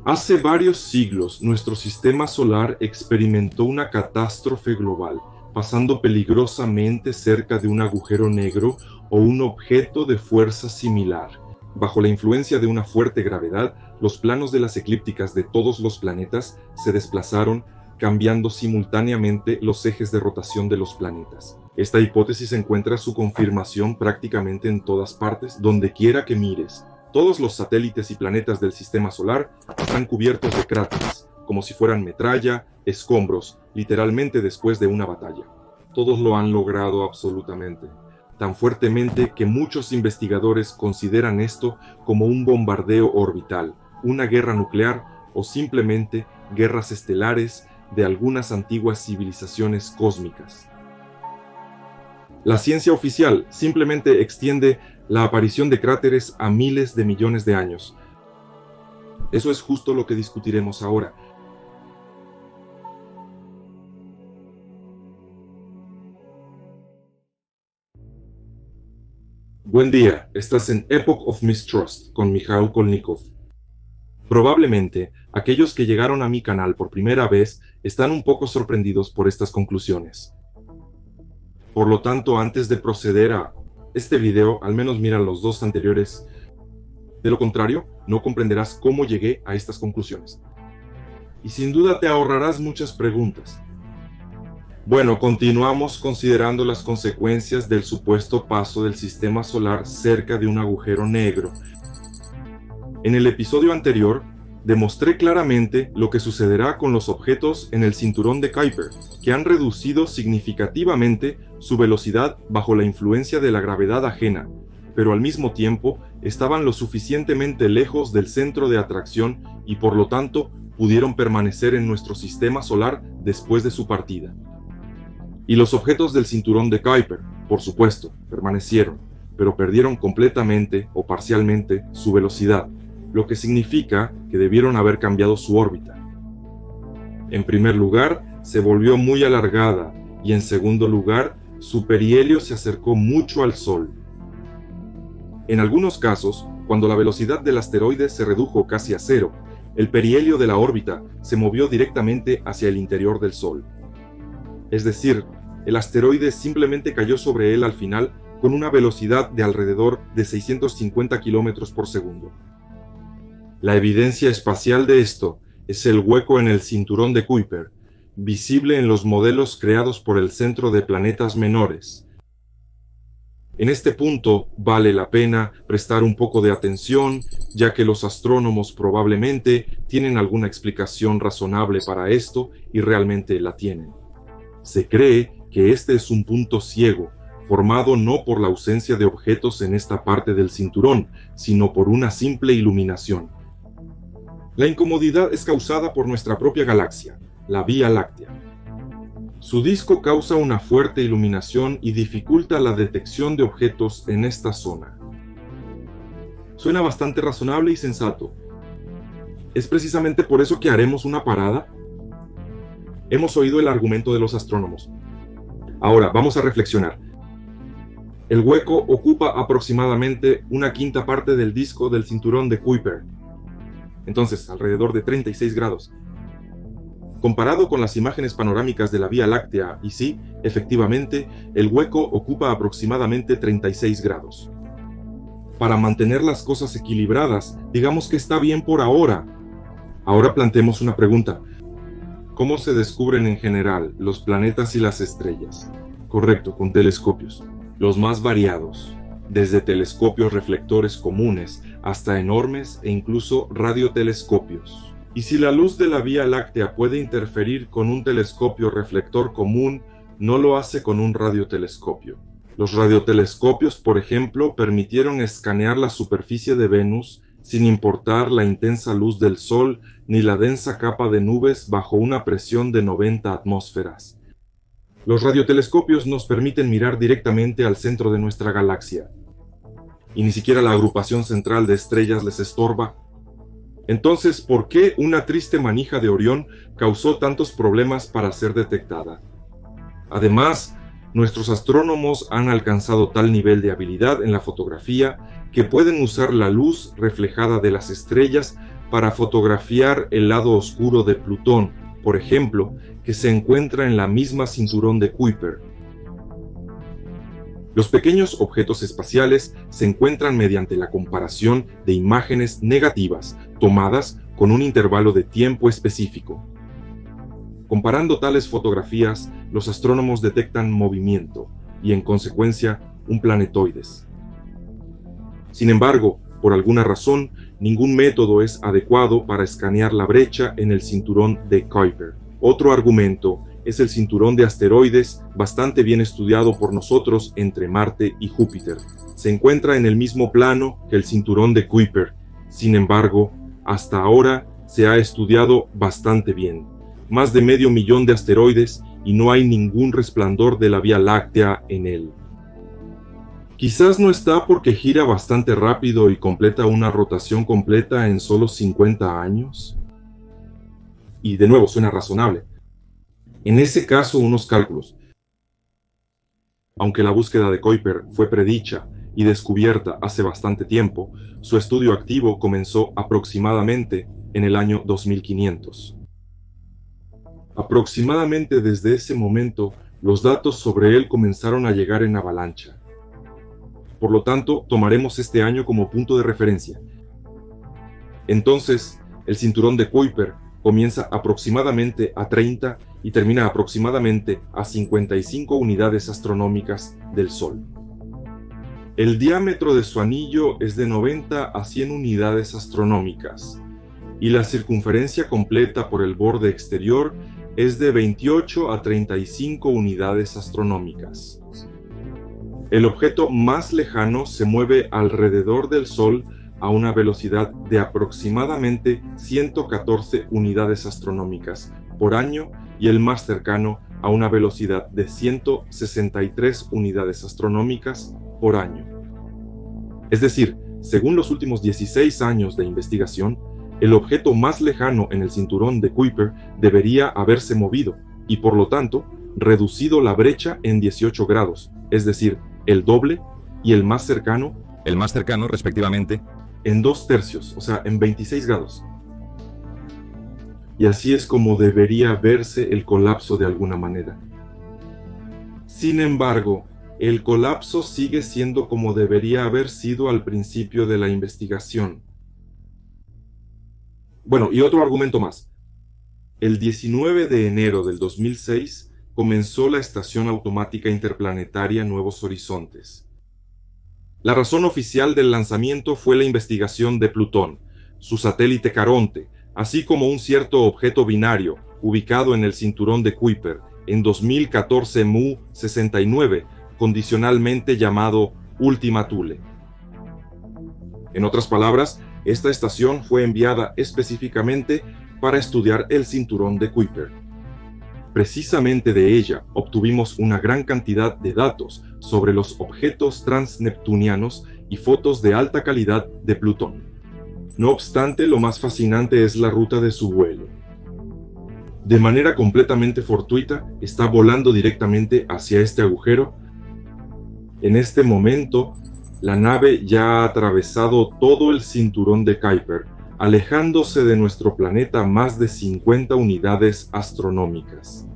Hace varios siglos, nuestro sistema solar experimentó una catástrofe global, pasando peligrosamente cerca de un agujero negro o un objeto de fuerza similar. Bajo la influencia de una fuerte gravedad, los planos de las eclípticas de todos los planetas se desplazaron, cambiando simultáneamente los ejes de rotación de los planetas. Esta hipótesis encuentra su confirmación prácticamente en todas partes, donde quiera que mires. Todos los satélites y planetas del sistema solar están cubiertos de cráteres, como si fueran metralla, escombros, literalmente después de una batalla. Todos lo han logrado absolutamente, tan fuertemente que muchos investigadores consideran esto como un bombardeo orbital, una guerra nuclear o simplemente guerras estelares de algunas antiguas civilizaciones cósmicas. La ciencia oficial simplemente extiende la aparición de cráteres a miles de millones de años. Eso es justo lo que discutiremos ahora. Buen día, estás en Epoch of Mistrust con Mikhail Kolnikov. Probablemente, aquellos que llegaron a mi canal por primera vez están un poco sorprendidos por estas conclusiones. Por lo tanto, antes de proceder a este video, al menos mira los dos anteriores. De lo contrario, no comprenderás cómo llegué a estas conclusiones. Y sin duda te ahorrarás muchas preguntas. Bueno, continuamos considerando las consecuencias del supuesto paso del sistema solar cerca de un agujero negro. En el episodio anterior, demostré claramente lo que sucederá con los objetos en el cinturón de Kuiper, que han reducido significativamente su velocidad bajo la influencia de la gravedad ajena, pero al mismo tiempo estaban lo suficientemente lejos del centro de atracción y por lo tanto pudieron permanecer en nuestro sistema solar después de su partida. Y los objetos del cinturón de Kuiper, por supuesto, permanecieron, pero perdieron completamente o parcialmente su velocidad, lo que significa que debieron haber cambiado su órbita. En primer lugar, se volvió muy alargada y en segundo lugar, su perihelio se acercó mucho al Sol. En algunos casos, cuando la velocidad del asteroide se redujo casi a cero, el perihelio de la órbita se movió directamente hacia el interior del Sol. Es decir, el asteroide simplemente cayó sobre él al final con una velocidad de alrededor de 650 km por segundo. La evidencia espacial de esto es el hueco en el cinturón de Kuiper, visible en los modelos creados por el Centro de Planetas Menores. En este punto vale la pena prestar un poco de atención, ya que los astrónomos probablemente tienen alguna explicación razonable para esto y realmente la tienen. Se cree que este es un punto ciego, formado no por la ausencia de objetos en esta parte del cinturón, sino por una simple iluminación. La incomodidad es causada por nuestra propia galaxia, la Vía Láctea. Su disco causa una fuerte iluminación y dificulta la detección de objetos en esta zona. Suena bastante razonable y sensato. ¿Es precisamente por eso que haremos una parada? Hemos oído el argumento de los astrónomos. Ahora, vamos a reflexionar. El hueco ocupa aproximadamente una quinta parte del disco del cinturón de Kuiper. Entonces, alrededor de 36 grados. Comparado con las imágenes panorámicas de la Vía Láctea, y sí, efectivamente, el hueco ocupa aproximadamente 36 grados. Para mantener las cosas equilibradas, digamos que está bien por ahora. Ahora planteemos una pregunta. ¿Cómo se descubren en general los planetas y las estrellas? Correcto, con telescopios. Los más variados, desde telescopios reflectores comunes hasta enormes e incluso radiotelescopios. Y si la luz de la Vía Láctea puede interferir con un telescopio reflector común, no lo hace con un radiotelescopio. Los radiotelescopios, por ejemplo, permitieron escanear la superficie de Venus sin importar la intensa luz del Sol ni la densa capa de nubes bajo una presión de 90 atmósferas. Los radiotelescopios nos permiten mirar directamente al centro de nuestra galaxia. Y ni siquiera la agrupación central de estrellas les estorba. Entonces, ¿por qué una triste manija de Orión causó tantos problemas para ser detectada? Además, nuestros astrónomos han alcanzado tal nivel de habilidad en la fotografía que pueden usar la luz reflejada de las estrellas para fotografiar el lado oscuro de Plutón, por ejemplo, que se encuentra en la misma cinturón de Kuiper. Los pequeños objetos espaciales se encuentran mediante la comparación de imágenes negativas tomadas con un intervalo de tiempo específico. Comparando tales fotografías, los astrónomos detectan movimiento y, en consecuencia, un planetoides. Sin embargo, por alguna razón, ningún método es adecuado para escanear la brecha en el cinturón de Kuiper. Otro argumento es el cinturón de asteroides, bastante bien estudiado por nosotros entre Marte y Júpiter. Se encuentra en el mismo plano que el cinturón de Kuiper. Sin embargo, hasta ahora se ha estudiado bastante bien. Más de 500.000 de asteroides y no hay ningún resplandor de la Vía Láctea en él. Quizás no está porque gira bastante rápido y completa una rotación completa en solo 50 años. Y de nuevo suena razonable. En ese caso, unos cálculos. Aunque la búsqueda de Kuiper fue predicha y descubierta hace bastante tiempo, su estudio activo comenzó aproximadamente en el año 2500. Aproximadamente desde ese momento, los datos sobre él comenzaron a llegar en avalancha. Por lo tanto, tomaremos este año como punto de referencia. Entonces, el cinturón de Kuiper comienza aproximadamente a 30 y termina aproximadamente a 55 unidades astronómicas del Sol. El diámetro de su anillo es de 90 a 100 unidades astronómicas y la circunferencia completa por el borde exterior es de 28 a 35 unidades astronómicas. El objeto más lejano se mueve alrededor del Sol a una velocidad de aproximadamente 114 unidades astronómicas por año y el más cercano a una velocidad de 163 unidades astronómicas por año. Es decir, según los últimos 16 años de investigación, el objeto más lejano en el cinturón de Kuiper debería haberse movido y, por lo tanto, reducido la brecha en 18 grados, es decir, el doble, y el más cercano, respectivamente, en 2/3, o sea, en 26 grados. Y así es como debería verse el colapso de alguna manera. Sin embargo, el colapso sigue siendo como debería haber sido al principio de la investigación. Bueno, y otro argumento más. El 19 de enero del 2006 comenzó la Estación Automática Interplanetaria Nuevos Horizontes. La razón oficial del lanzamiento fue la investigación de Plutón, su satélite Caronte, así como un cierto objeto binario ubicado en el cinturón de Kuiper en 2014 Mu 69, condicionalmente llamado Ultima Thule. En otras palabras, esta estación fue enviada específicamente para estudiar el cinturón de Kuiper. Precisamente de ella obtuvimos una gran cantidad de datos sobre los objetos transneptunianos y fotos de alta calidad de Plutón. No obstante, lo más fascinante es la ruta de su vuelo. De manera completamente fortuita, está volando directamente hacia este agujero. En este momento, la nave ya ha atravesado todo el cinturón de Kuiper, alejándose de nuestro planeta más de 50 unidades astronómicas.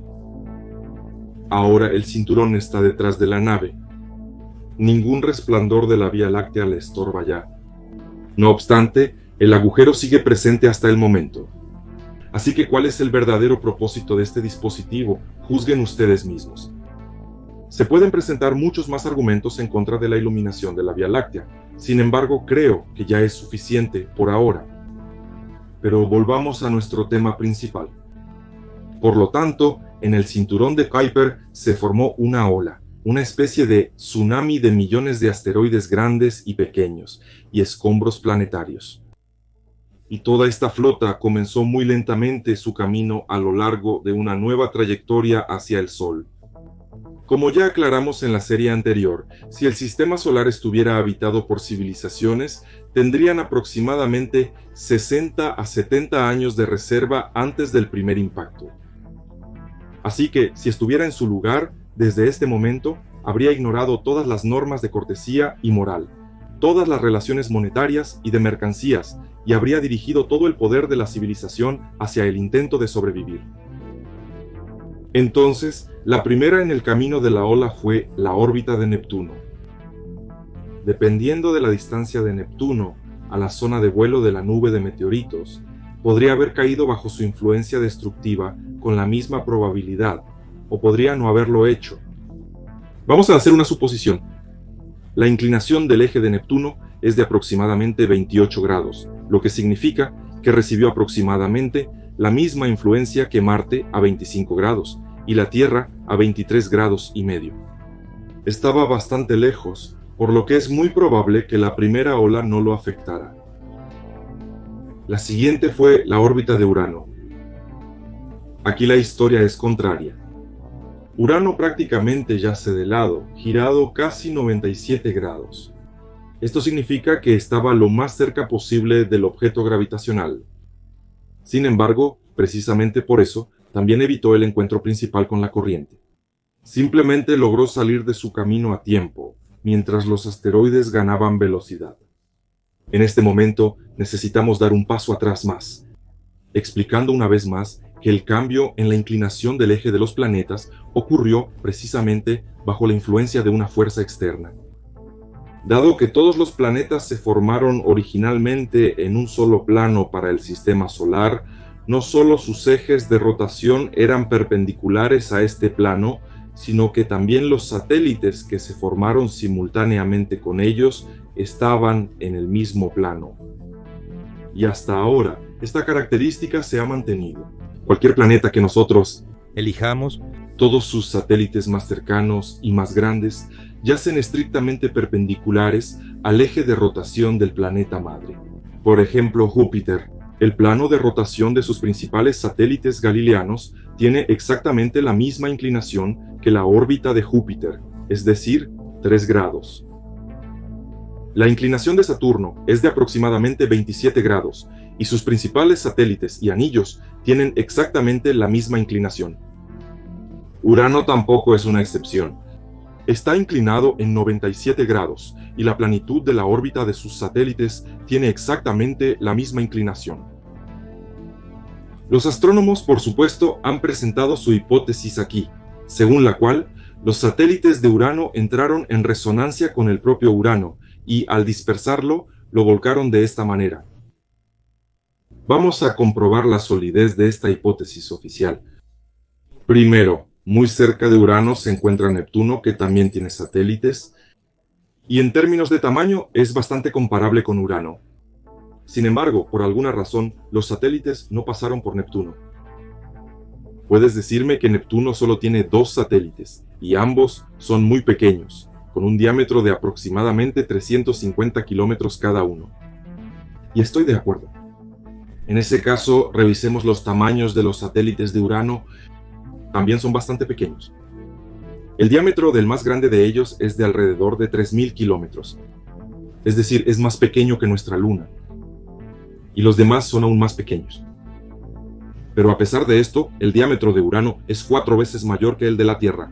Ahora el cinturón está detrás de la nave. Ningún resplandor de la Vía Láctea le estorba ya. No obstante, el agujero sigue presente hasta el momento. Así que, ¿cuál es el verdadero propósito de este dispositivo? Juzguen ustedes mismos. Se pueden presentar muchos más argumentos en contra de la iluminación de la Vía Láctea. Sin embargo, creo que ya es suficiente por ahora. Pero volvamos a nuestro tema principal. Por lo tanto, en el cinturón de Kuiper se formó una ola, una especie de tsunami de millones de asteroides grandes y pequeños, y escombros planetarios. Y toda esta flota comenzó muy lentamente su camino a lo largo de una nueva trayectoria hacia el Sol. Como ya aclaramos en la serie anterior, si el sistema solar estuviera habitado por civilizaciones, tendrían aproximadamente 60 a 70 años de reserva antes del primer impacto. Así que, si estuviera en su lugar, desde este momento, habría ignorado todas las normas de cortesía y moral. todas las relaciones monetarias y de mercancías y habría dirigido todo el poder de la civilización hacia el intento de sobrevivir. Entonces, la primera en el camino de la ola fue la órbita de Neptuno. Dependiendo de la distancia de Neptuno a la zona de vuelo de la nube de meteoritos, podría haber caído bajo su influencia destructiva con la misma probabilidad, o podría no haberlo hecho. Vamos a hacer una suposición. La inclinación del eje de Neptuno es de aproximadamente 28 grados, lo que significa que recibió aproximadamente la misma influencia que Marte a 25 grados y la Tierra a 23 grados y medio. Estaba bastante lejos, por lo que es muy probable que la primera ola no lo afectara. La siguiente fue la órbita de Urano. Aquí la historia es contraria. Urano prácticamente yace de lado, girado casi 97 grados. Esto significa que estaba lo más cerca posible del objeto gravitacional. Sin embargo, precisamente por eso, también evitó el encuentro principal con la corriente. Simplemente logró salir de su camino a tiempo, mientras los asteroides ganaban velocidad. En este momento necesitamos dar un paso atrás más, explicando una vez más que el cambio en la inclinación del eje de los planetas ocurrió precisamente bajo la influencia de una fuerza externa. Dado que todos los planetas se formaron originalmente en un solo plano para el sistema solar, no solo sus ejes de rotación eran perpendiculares a este plano, sino que también los satélites que se formaron simultáneamente con ellos estaban en el mismo plano. Y hasta ahora, esta característica se ha mantenido. Cualquier planeta que nosotros elijamos, todos sus satélites más cercanos y más grandes yacen estrictamente perpendiculares al eje de rotación del planeta madre. Por ejemplo, Júpiter. El plano de rotación de sus principales satélites galileanos tiene exactamente la misma inclinación que la órbita de Júpiter, es decir, 3 grados. La inclinación de Saturno es de aproximadamente 27 grados y sus principales satélites y anillos tienen exactamente la misma inclinación. Urano tampoco es una excepción. Está inclinado en 97 grados y la planitud de la órbita de sus satélites tiene exactamente la misma inclinación. Los astrónomos, por supuesto, han presentado su hipótesis aquí, según la cual los satélites de Urano entraron en resonancia con el propio Urano y, al dispersarlo, lo volcaron de esta manera. Vamos a comprobar la solidez de esta hipótesis oficial. Primero, muy cerca de Urano se encuentra Neptuno, que también tiene satélites, y en términos de tamaño es bastante comparable con Urano. Sin embargo, por alguna razón, los satélites no pasaron por Neptuno. Puedes decirme que Neptuno solo tiene 2 satélites, y ambos son muy pequeños, con un diámetro de aproximadamente 350 kilómetros cada uno. Y estoy de acuerdo. En ese caso, revisemos los tamaños de los satélites de Urano. También son bastante pequeños. El diámetro del más grande de ellos es de alrededor de 3.000 kilómetros. Es decir, es más pequeño que nuestra Luna. Y los demás son aún más pequeños. Pero a pesar de esto, el diámetro de Urano es 4 veces mayor que el de la Tierra.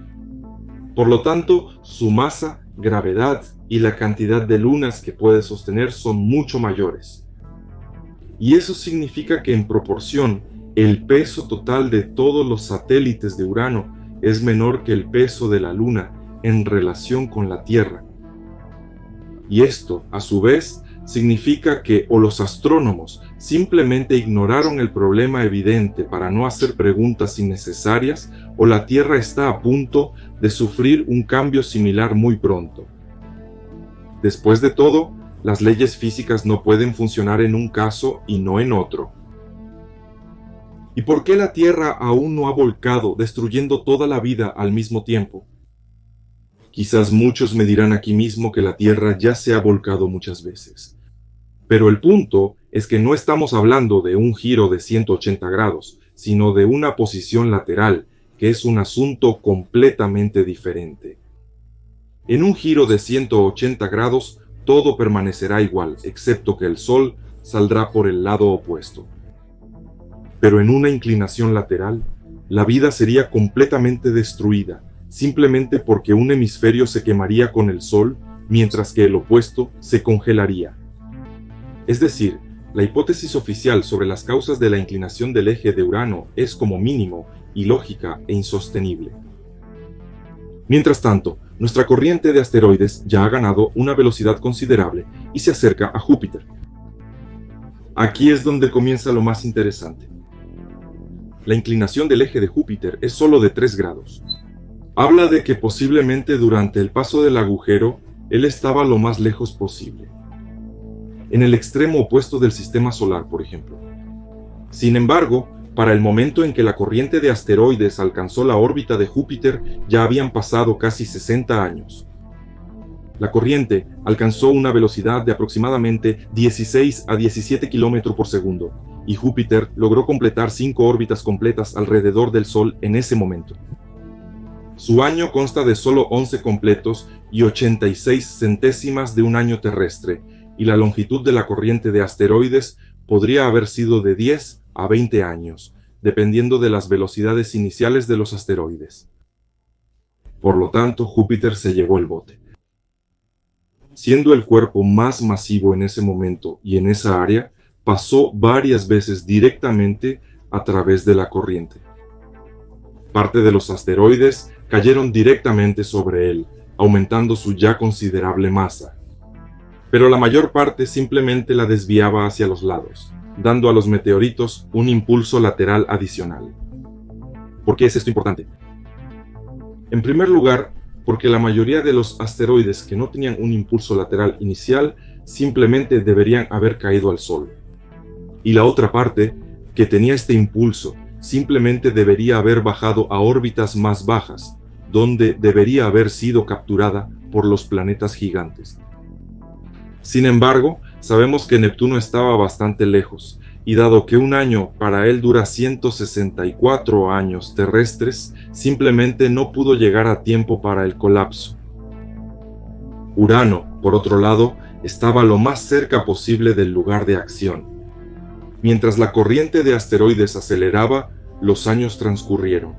Por lo tanto, su masa, gravedad y la cantidad de lunas que puede sostener son mucho mayores. Y eso significa que en proporción, el peso total de todos los satélites de Urano es menor que el peso de la Luna en relación con la Tierra. Y esto, a su vez, significa que o los astrónomos simplemente ignoraron el problema evidente para no hacer preguntas innecesarias, o la Tierra está a punto de sufrir un cambio similar muy pronto. Después de todo, las leyes físicas no pueden funcionar en un caso y no en otro. ¿Y por qué la Tierra aún no ha volcado, destruyendo toda la vida al mismo tiempo? Quizás muchos me dirán aquí mismo que la Tierra ya se ha volcado muchas veces. Pero el punto es que no estamos hablando de un giro de 180 grados, sino de una posición lateral, que es un asunto completamente diferente. En un giro de 180 grados, todo permanecerá igual, excepto que el Sol saldrá por el lado opuesto. Pero en una inclinación lateral, la vida sería completamente destruida, simplemente porque un hemisferio se quemaría con el Sol mientras que el opuesto se congelaría. Es decir, la hipótesis oficial sobre las causas de la inclinación del eje de Urano es como mínimo ilógica e insostenible. Mientras tanto, nuestra corriente de asteroides ya ha ganado una velocidad considerable y se acerca a Júpiter. Aquí es donde comienza lo más interesante. La inclinación del eje de Júpiter es solo de 3 grados. Habla de que posiblemente durante el paso del agujero, él estaba lo más lejos posible, en el extremo opuesto del sistema solar, por ejemplo. Sin embargo, para el momento en que la corriente de asteroides alcanzó la órbita de Júpiter, ya habían pasado casi 60 años. La corriente alcanzó una velocidad de aproximadamente 16 a 17 km por segundo, y Júpiter logró completar 5 órbitas completas alrededor del Sol en ese momento. Su año consta de solo 11 completos y 86 centésimas de un año terrestre, y la longitud de la corriente de asteroides podría haber sido de 10 a 20 años, dependiendo de las velocidades iniciales de los asteroides. Por lo tanto, Júpiter se llevó el bote. Siendo el cuerpo más masivo en ese momento y en esa área, pasó varias veces directamente a través de la corriente. Parte de los asteroides cayeron directamente sobre él, aumentando su ya considerable masa. Pero la mayor parte simplemente la desviaba hacia los lados, dando a los meteoritos un impulso lateral adicional. ¿Por qué es esto importante? En primer lugar, porque la mayoría de los asteroides que no tenían un impulso lateral inicial simplemente deberían haber caído al Sol. Y la otra parte, que tenía este impulso, simplemente debería haber bajado a órbitas más bajas, donde debería haber sido capturada por los planetas gigantes. Sin embargo, sabemos que Neptuno estaba bastante lejos, y dado que un año para él dura 164 años terrestres, simplemente no pudo llegar a tiempo para el colapso. Urano, por otro lado, estaba lo más cerca posible del lugar de acción. Mientras la corriente de asteroides aceleraba, los años transcurrieron.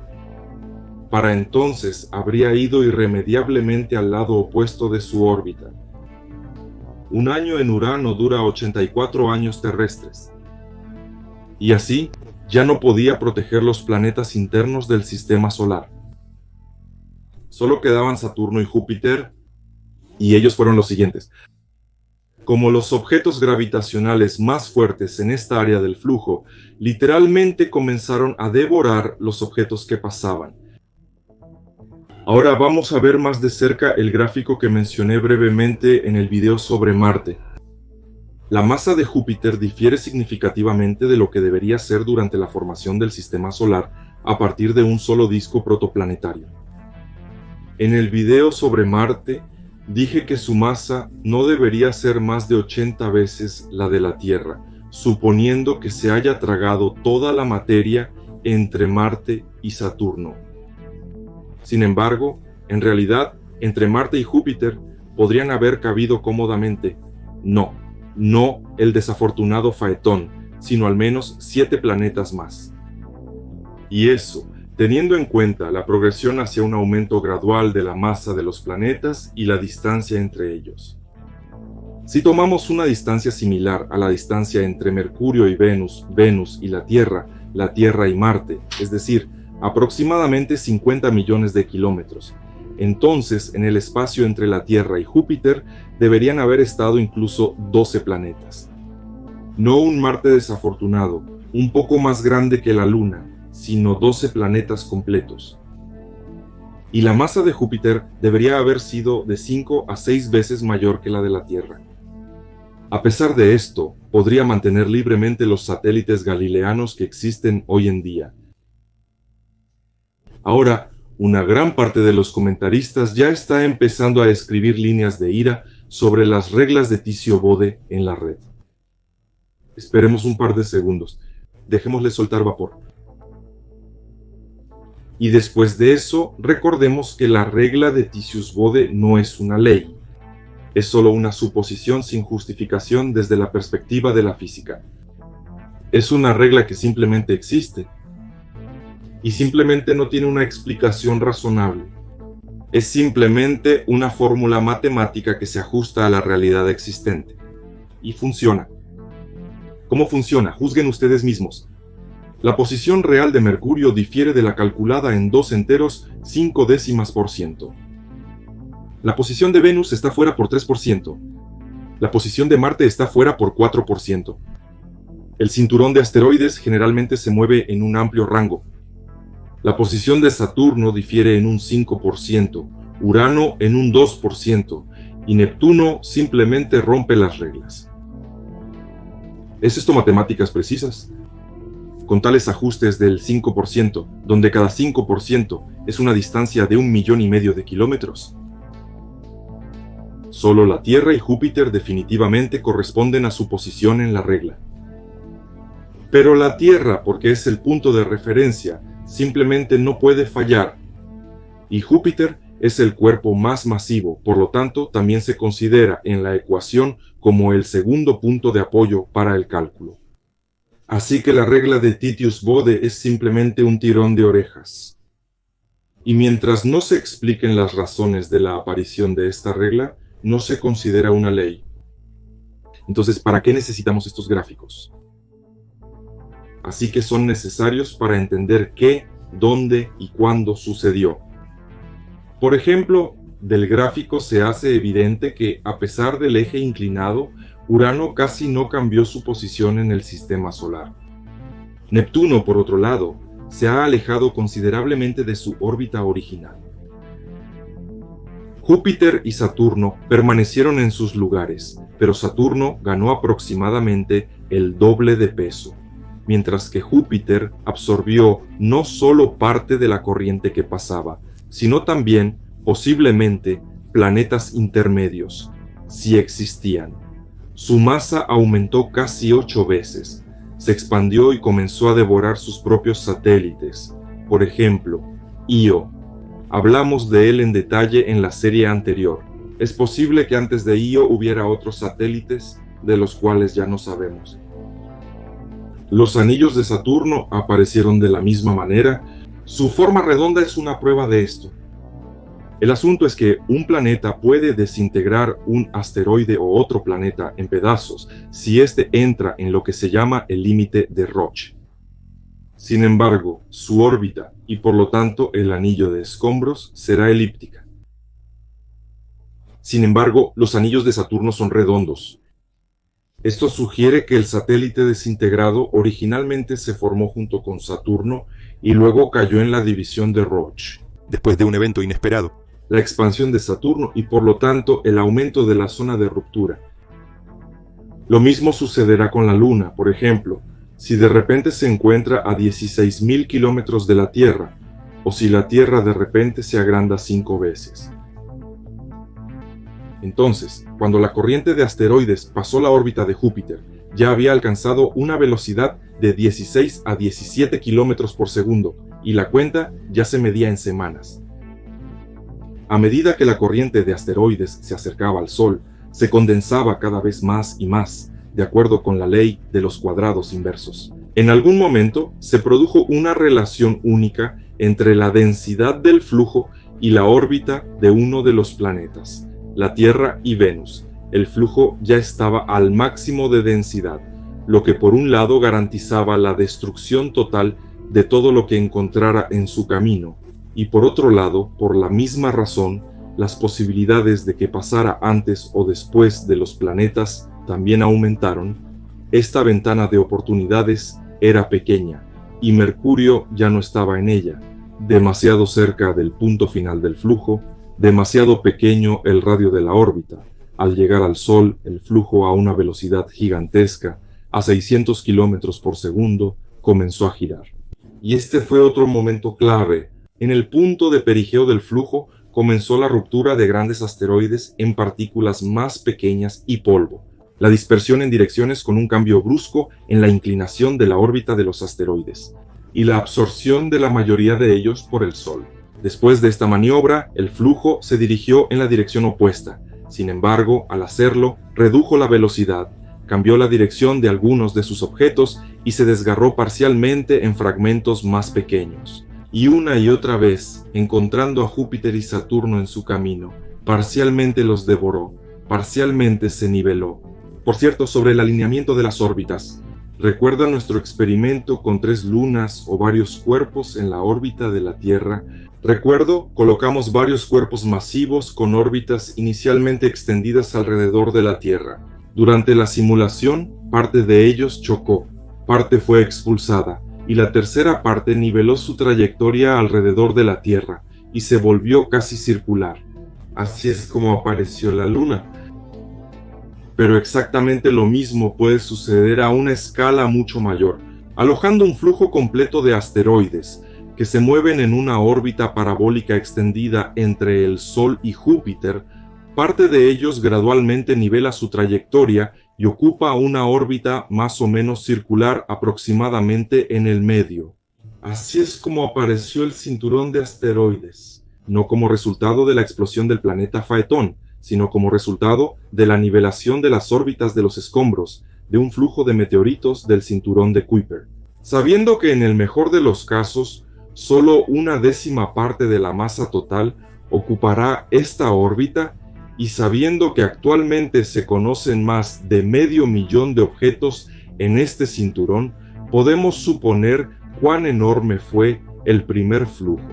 Para entonces habría ido irremediablemente al lado opuesto de su órbita. Un año en Urano dura 84 años terrestres. Y así, ya no podía proteger los planetas internos del sistema solar. Solo quedaban Saturno y Júpiter, y ellos fueron los siguientes. Como los objetos gravitacionales más fuertes en esta área del flujo, literalmente comenzaron a devorar los objetos que pasaban. Ahora vamos a ver más de cerca el gráfico que mencioné brevemente en el video sobre Marte. La masa de Júpiter difiere significativamente de lo que debería ser durante la formación del sistema solar a partir de un solo disco protoplanetario. En el video sobre Marte, dije que su masa no debería ser más de 80 veces la de la Tierra, suponiendo que se haya tragado toda la materia entre Marte y Saturno. Sin embargo, en realidad, entre Marte y Júpiter podrían haber cabido cómodamente, no el desafortunado Faetón, sino al menos 7 planetas más. Y eso, teniendo en cuenta la progresión hacia un aumento gradual de la masa de los planetas y la distancia entre ellos. Si tomamos una distancia similar a la distancia entre Mercurio y Venus, Venus y la Tierra y Marte, es decir, aproximadamente 50 millones de kilómetros, entonces en el espacio entre la Tierra y Júpiter deberían haber estado incluso 12 planetas. No un Marte desafortunado, un poco más grande que la Luna, sino 12 planetas completos. Y la masa de Júpiter debería haber sido de 5 a 6 veces mayor que la de la Tierra. A pesar de esto, podría mantener libremente los satélites galileanos que existen hoy en día. Ahora, una gran parte de los comentaristas ya está empezando a escribir líneas de ira sobre las reglas de Tissot-Bode en la red. Esperemos un par de segundos. Dejémosle soltar vapor. Y después de eso, recordemos que la regla de Tissot-Bode no es una ley. Es solo una suposición sin justificación desde la perspectiva de la física. Es una regla que simplemente existe. Y simplemente no tiene una explicación razonable. Es simplemente una fórmula matemática que se ajusta a la realidad existente. Y funciona. ¿Cómo funciona? Juzguen ustedes mismos. La posición real de Mercurio difiere de la calculada en 2 enteros 5 décimas por ciento. La posición de Venus está fuera por 3%. La posición de Marte está fuera por 4%. El cinturón de asteroides generalmente se mueve en un amplio rango. La posición de Saturno difiere en un 5%, Urano en un 2% y Neptuno simplemente rompe las reglas. ¿Es esto matemáticas precisas? Con tales ajustes del 5%, donde cada 5% es una distancia de 1,5 millones de kilómetros. Solo la Tierra y Júpiter definitivamente corresponden a su posición en la regla. Pero la Tierra, porque es el punto de referencia, simplemente no puede fallar. Y Júpiter es el cuerpo más masivo, por lo tanto también se considera en la ecuación como el segundo punto de apoyo para el cálculo. Así que la regla de Titius-Bode es simplemente un tirón de orejas. Y mientras no se expliquen las razones de la aparición de esta regla, no se considera una ley. Entonces, ¿para qué necesitamos estos gráficos? Así que son necesarios para entender qué, dónde y cuándo sucedió. Por ejemplo, del gráfico se hace evidente que, a pesar del eje inclinado, Urano casi no cambió su posición en el sistema solar. Neptuno, por otro lado, se ha alejado considerablemente de su órbita original. Júpiter y Saturno permanecieron en sus lugares, pero Saturno ganó aproximadamente el doble de peso, mientras que Júpiter absorbió no solo parte de la corriente que pasaba, sino también, posiblemente, planetas intermedios, si existían. Su masa aumentó casi 8 veces, se expandió y comenzó a devorar sus propios satélites. Por ejemplo, Io. Hablamos de él en detalle en la serie anterior. Es posible que antes de Io hubiera otros satélites, de los cuales ya no sabemos. Los anillos de Saturno aparecieron de la misma manera. Su forma redonda es una prueba de esto. El asunto es que un planeta puede desintegrar un asteroide o otro planeta en pedazos si éste entra en lo que se llama el límite de Roche. Sin embargo, su órbita y por lo tanto el anillo de escombros será elíptica. Sin embargo, los anillos de Saturno son redondos. Esto sugiere que el satélite desintegrado originalmente se formó junto con Saturno y luego cayó en la división de Roche, después de un evento inesperado. La expansión de Saturno y por lo tanto el aumento de la zona de ruptura. Lo mismo sucederá con la Luna, por ejemplo, si de repente se encuentra a 16.000 kilómetros de la Tierra, o si la Tierra de repente se agranda 5 veces. Entonces, cuando la corriente de asteroides pasó la órbita de Júpiter, ya había alcanzado una velocidad de 16 a 17 kilómetros por segundo, y la cuenta ya se medía en semanas. A medida que la corriente de asteroides se acercaba al Sol, se condensaba cada vez más y más, de acuerdo con la ley de los cuadrados inversos. En algún momento se produjo una relación única entre la densidad del flujo y la órbita de uno de los planetas, la Tierra y Venus. El flujo ya estaba al máximo de densidad, lo que por un lado garantizaba la destrucción total de todo lo que encontrara en su camino, y por otro lado, por la misma razón, las posibilidades de que pasara antes o después de los planetas también aumentaron. Esta ventana de oportunidades era pequeña, y Mercurio ya no estaba en ella, demasiado cerca del punto final del flujo, demasiado pequeño el radio de la órbita. Al llegar al Sol, el flujo a una velocidad gigantesca, a 600 kilómetros por segundo, comenzó a girar. Y este fue otro momento clave. En el punto de perigeo del flujo comenzó la ruptura de grandes asteroides en partículas más pequeñas y polvo, la dispersión en direcciones con un cambio brusco en la inclinación de la órbita de los asteroides, y la absorción de la mayoría de ellos por el Sol. Después de esta maniobra, el flujo se dirigió en la dirección opuesta. Sin embargo, al hacerlo, redujo la velocidad, cambió la dirección de algunos de sus objetos y se desgarró parcialmente en fragmentos más pequeños. y una y otra vez, encontrando a Júpiter y Saturno en su camino, parcialmente los devoró, parcialmente se niveló. Por cierto, sobre el alineamiento de las órbitas, ¿recuerda nuestro experimento con 3 lunas o varios cuerpos en la órbita de la Tierra? Recuerdo, colocamos varios cuerpos masivos con órbitas inicialmente extendidas alrededor de la Tierra. Durante la simulación, parte de ellos chocó, parte fue expulsada, y la tercera parte niveló su trayectoria alrededor de la Tierra y se volvió casi circular. Así es como apareció la Luna. Pero exactamente lo mismo puede suceder a una escala mucho mayor, alojando un flujo completo de asteroides que se mueven en una órbita parabólica extendida entre el Sol y Júpiter. Parte de ellos gradualmente nivela su trayectoria y ocupa una órbita más o menos circular aproximadamente en el medio. Así es como apareció el cinturón de asteroides, no como resultado de la explosión del planeta Faetón, sino como resultado de la nivelación de las órbitas de los escombros de un flujo de meteoritos del cinturón de Kuiper. Sabiendo que en el mejor de los casos, solo 1/10 parte de la masa total ocupará esta órbita, y sabiendo que actualmente se conocen más de 500,000 de objetos en este cinturón, podemos suponer cuán enorme fue el primer flujo.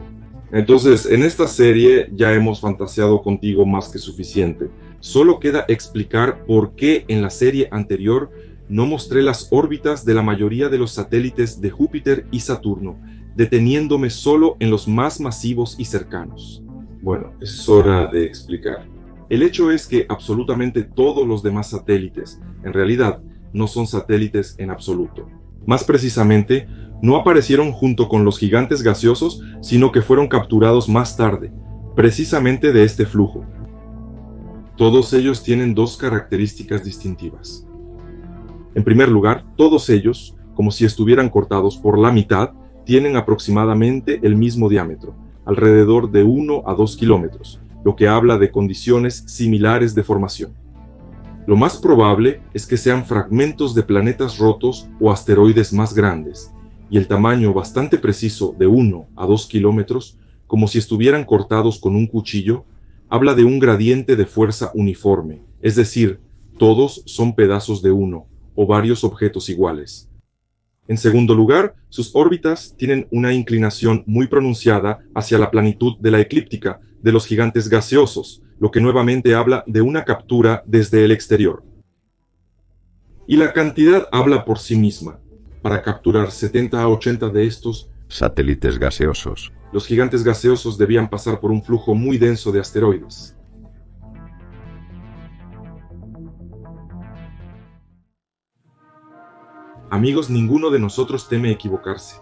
Entonces, en esta serie ya hemos fantaseado contigo más que suficiente. Solo queda explicar por qué en la serie anterior no mostré las órbitas de la mayoría de los satélites de Júpiter y Saturno, deteniéndome solo en los más masivos y cercanos. Bueno, es hora de explicar. El hecho es que absolutamente todos los demás satélites, en realidad, no son satélites en absoluto. Más precisamente, no aparecieron junto con los gigantes gaseosos, sino que fueron capturados más tarde, precisamente de este flujo. Todos ellos tienen 2 características distintivas. En primer lugar, todos ellos, como si estuvieran cortados por la mitad, tienen aproximadamente el mismo diámetro, alrededor de 1 a 2 kilómetros, lo que habla de condiciones similares de formación. Lo más probable es que sean fragmentos de planetas rotos o asteroides más grandes, y el tamaño bastante preciso de 1 a 2 kilómetros, como si estuvieran cortados con un cuchillo, habla de un gradiente de fuerza uniforme, es decir, todos son pedazos de uno o varios objetos iguales. En segundo lugar, sus órbitas tienen una inclinación muy pronunciada hacia la planitud de la eclíptica de los gigantes gaseosos, lo que nuevamente habla de una captura desde el exterior. Y la cantidad habla por sí misma. Para capturar 70 a 80 de estos satélites gaseosos, los gigantes gaseosos debían pasar por un flujo muy denso de asteroides. Amigos, ninguno de nosotros teme equivocarse.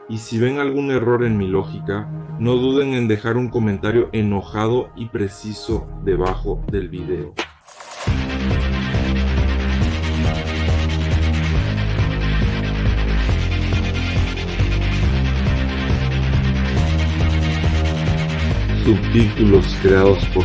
Y si ven algún error en mi lógica, no duden en dejar un comentario enojado y preciso debajo del video. Subtítulos creados por